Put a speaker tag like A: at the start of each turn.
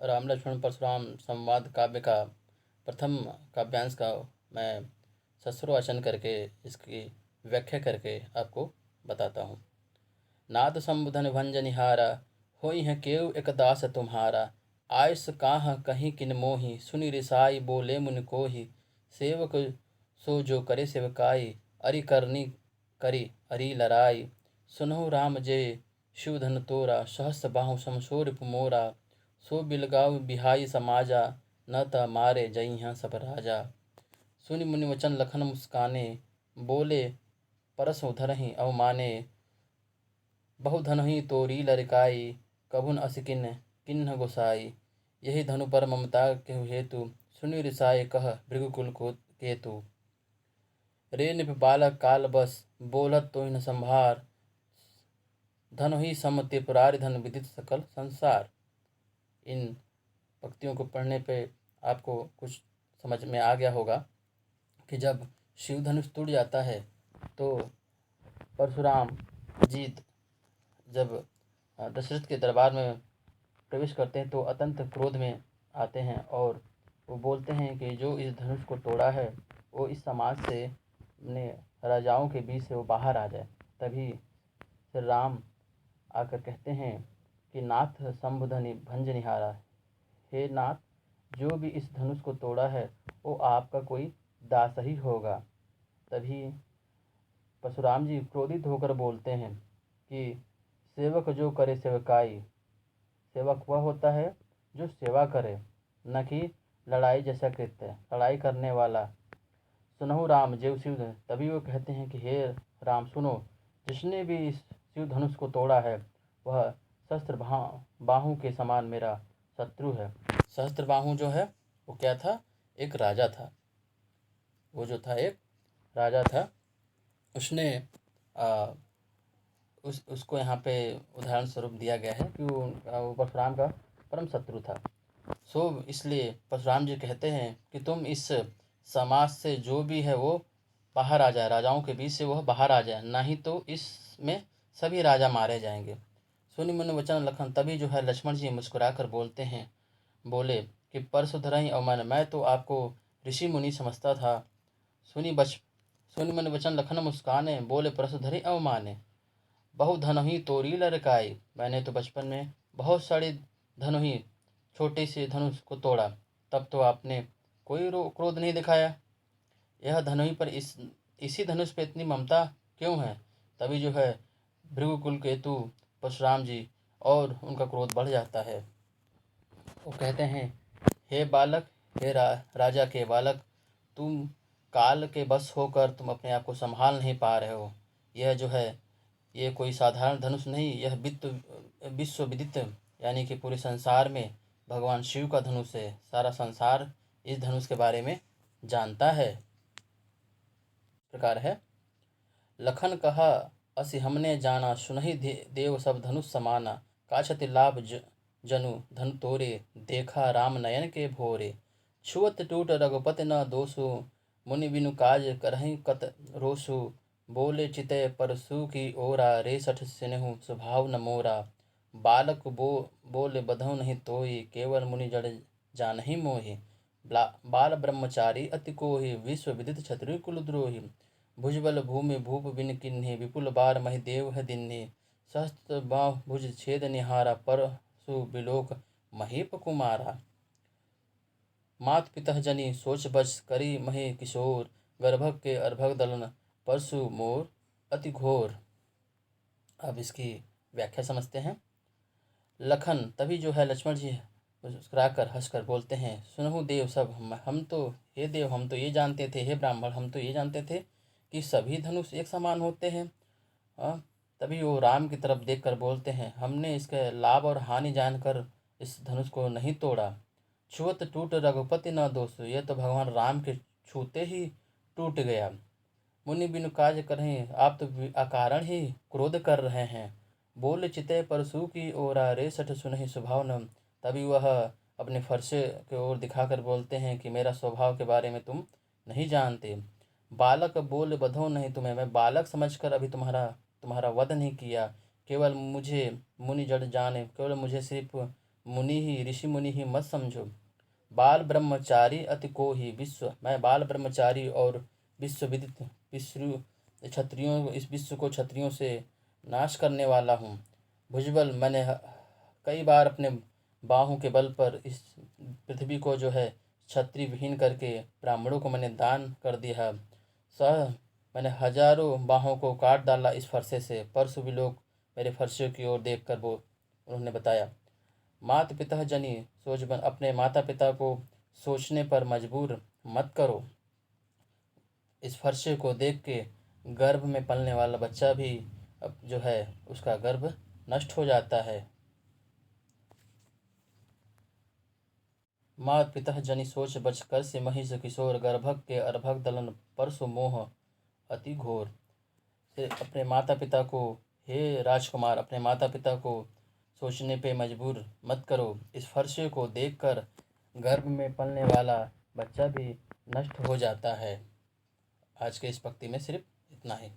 A: राम लक्ष्मण परशुराम संवाद काव्य का प्रथम काव्यांश का मैं सस्रवाचन करके इसकी व्याख्या करके आपको बताता हूँ। नाथ संबुधन भंजनिहारा, होई है केव एक दास तुम्हारा। आयस काह कहीं किन मोहि, सुनि रिसाई बोले मुनि कोहि। सेवक सो जो करे सेवकाई, अरि करनी करी अरि लराई। सुनहु राम जय शिवधन तोरा, सहस्र बाहु समसो रिपु मोरा। सो बिलगाव बिहाई समाजा, न त मारे जइहाँ सब राजा। सुनि मुनि वचन लखन मुस्काने, बोले परस धरहि अवमाने। बहु धनहि तोरी लरिकाई, कभुन अस किन्ह गोसाई। यही धनु पर ममता केहु हेतु, सुनि रिसाए कह भृगुकुल को केतु। रे निप बालक काल बस, बोलत तो न संभार। धन ही सम त्रिपुरारि धन विदित सकल संसार। इन पंक्तियों को पढ़ने पे आपको कुछ समझ में आ गया होगा कि जब शिव धनुष टूट जाता है तो परशुराम जी जब दशरथ के दरबार में प्रवेश करते हैं तो अत्यंत क्रोध में आते हैं और वो बोलते हैं कि जो इस धनुष को तोड़ा है वो इस समाज से अपने राजाओं के बीच से वो बाहर आ जाए। तभी श्री राम आकर कहते हैं कि नाथ संबुधनि भंजनिहारा, हे नाथ, जो भी इस धनुष को तोड़ा है वो आपका कोई दास ही होगा। तभी परशुराम जी क्रोधित होकर बोलते हैं कि सेवक जो करे सेवकाई, सेवक वह होता है जो सेवा करे, न कि लड़ाई जैसा कृत्य, लड़ाई करने वाला। सुनहु राम जय शिव, तभी वो कहते हैं कि हे राम सुनो, जिसने भी इस शिव धनुष को तोड़ा है वह सहस्त्र बाहु के समान मेरा शत्रु है। सहस्त्र बाहु जो है वो क्या था? एक राजा था। वो जो था एक राजा था। उसने उसको यहाँ पे उदाहरण स्वरूप दिया गया है कि वो परशुराम का परम शत्रु था। सो इसलिए परशुराम जी कहते हैं कि तुम इस समाज से जो भी है वो बाहर आ जाए, राजाओं के बीच से वह बाहर आ जाए, नहीं तो इसमें सभी राजा मारे जाएंगे। सुनि मुनि वचन लखन, तभी जो है लक्ष्मण जी मुस्कुरा कर बोलते हैं, बोले कि परशुधरहि अवमान, मैं तो आपको ऋषि मुनि समझता था। सुनि मुनि वचन लखन मुस्काने, बोले परशुधरि अवमाने। बहु धनुहि तोरी लरकाई, मैंने तो बचपन में बहुत सारे धनुहि, छोटे से धनुष को तोड़ा, तब तो आपने कोई क्रोध नहीं दिखाया। यह धनुहि पर इसी धनुष पे इतनी ममता क्यों है? तभी जो है भृगुकुल केतु परशुराम जी और उनका क्रोध बढ़ जाता है। वो कहते हैं, हे बालक, हे राजा के बालक, तुम काल के बस होकर तुम अपने आप को संभाल नहीं पा रहे हो। यह जो है ये कोई साधारण धनुष नहीं, यह विश्व विदित यानी कि पूरे संसार में भगवान शिव का धनुष है। सारा संसार इस धनुष के बारे में जानता है। इस प्रकार है, लखन कहा असि हमने जाना, सुनहि देव सब धनुष समाना। काछति लाभ जनु धन तोरे, देखा राम नयन के भोरे। छुअत टूट रघुपति न दोषु, मुनि बिनु काज करहि कत रोसु। बोले चितय परसु की ओरा, रेसठ सिनहु स्वभाव न मोरा। बालक बोले बधौ नहीं तोहि, केवल मुनि जड़ जानहि मोहि। बाल ब्रह्मचारी अति कोहि, विश्व विदित क्षत्रिय कुलद्रोही। भुजबल भूमि भूप बिन किन्ही, विपुल बार महि देव है दिन्ही। सहस्त्र बाहु भुज छेद निहारा, परसु बिलोक महीप कुमारा। मात पिता जनी सोच बच, करी महे किशोर। गर्भक के अर्भक दलन, परशु मोर अति घोर। अब इसकी व्याख्या समझते हैं। लखन, तभी जो है लक्ष्मण जी मुस्कुराकर हंसकर बोलते हैं, सुनहु देव सब, हम तो हे देव हम तो ये जानते थे, हे ब्राह्मण हम तो ये जानते थे कि सभी धनुष एक समान होते हैं। तभी वो राम की तरफ देखकर बोलते हैं, हमने इसके लाभ और हानि जानकर इस धनुष को नहीं तोड़ा। छुअत टूट रघुपति न दोष, यह तो भगवान राम के छूते ही टूट गया। मुनि बिनु काज करें, आप तो अकारण ही क्रोध कर रहे हैं। बोल चितय परसु की ओरा, रेसठ सुनहि स्वभाव न। तभी वह अपने फरसे की ओर दिखाकर बोलते हैं कि मेरा स्वभाव के बारे में तुम नहीं जानते। बालक बोल बधो नहीं तुम्हें, मैं बालक समझकर अभी तुम्हारा वध नहीं किया। केवल मुझे मुनि जड़ जाने, केवल मुझे सिर्फ मुनि ही ऋषि मुनि ही मत समझो। बाल ब्रह्मचारी अति को ही विश्व, मैं बाल ब्रह्मचारी और विश्व विदित विश्व क्षत्रियों, इस विश्व को क्षत्रियों से नाश करने वाला हूँ। भुजबल, मैंने कई बार अपने बाहों के बल पर इस पृथ्वी को जो है क्षत्रिय विहीन करके ब्राह्मणों को मैंने दान कर दिया। सह मैंने हजारों बाहों को काट डाला इस फरसे से। परसों भी लोग मेरे फरसे की ओर देख कर वो उन्होंने बताया। माता पिता जनी सोच बन, अपने माता पिता को सोचने पर मजबूर मत करो। इस फरसे को देख के गर्भ में पलने वाला बच्चा भी अब जो है उसका गर्भ नष्ट हो जाता है। मात पिता जनि सोच बच कर से महिष किशोर, गर्भक के अर्भक दलन परसु मोह अति घोर। फिर अपने माता पिता को, हे राजकुमार, अपने माता पिता को सोचने पे मजबूर मत करो। इस फरसे को देखकर गर्भ में पलने वाला बच्चा भी नष्ट हो जाता है। आज के इस पंक्ति में सिर्फ इतना ही।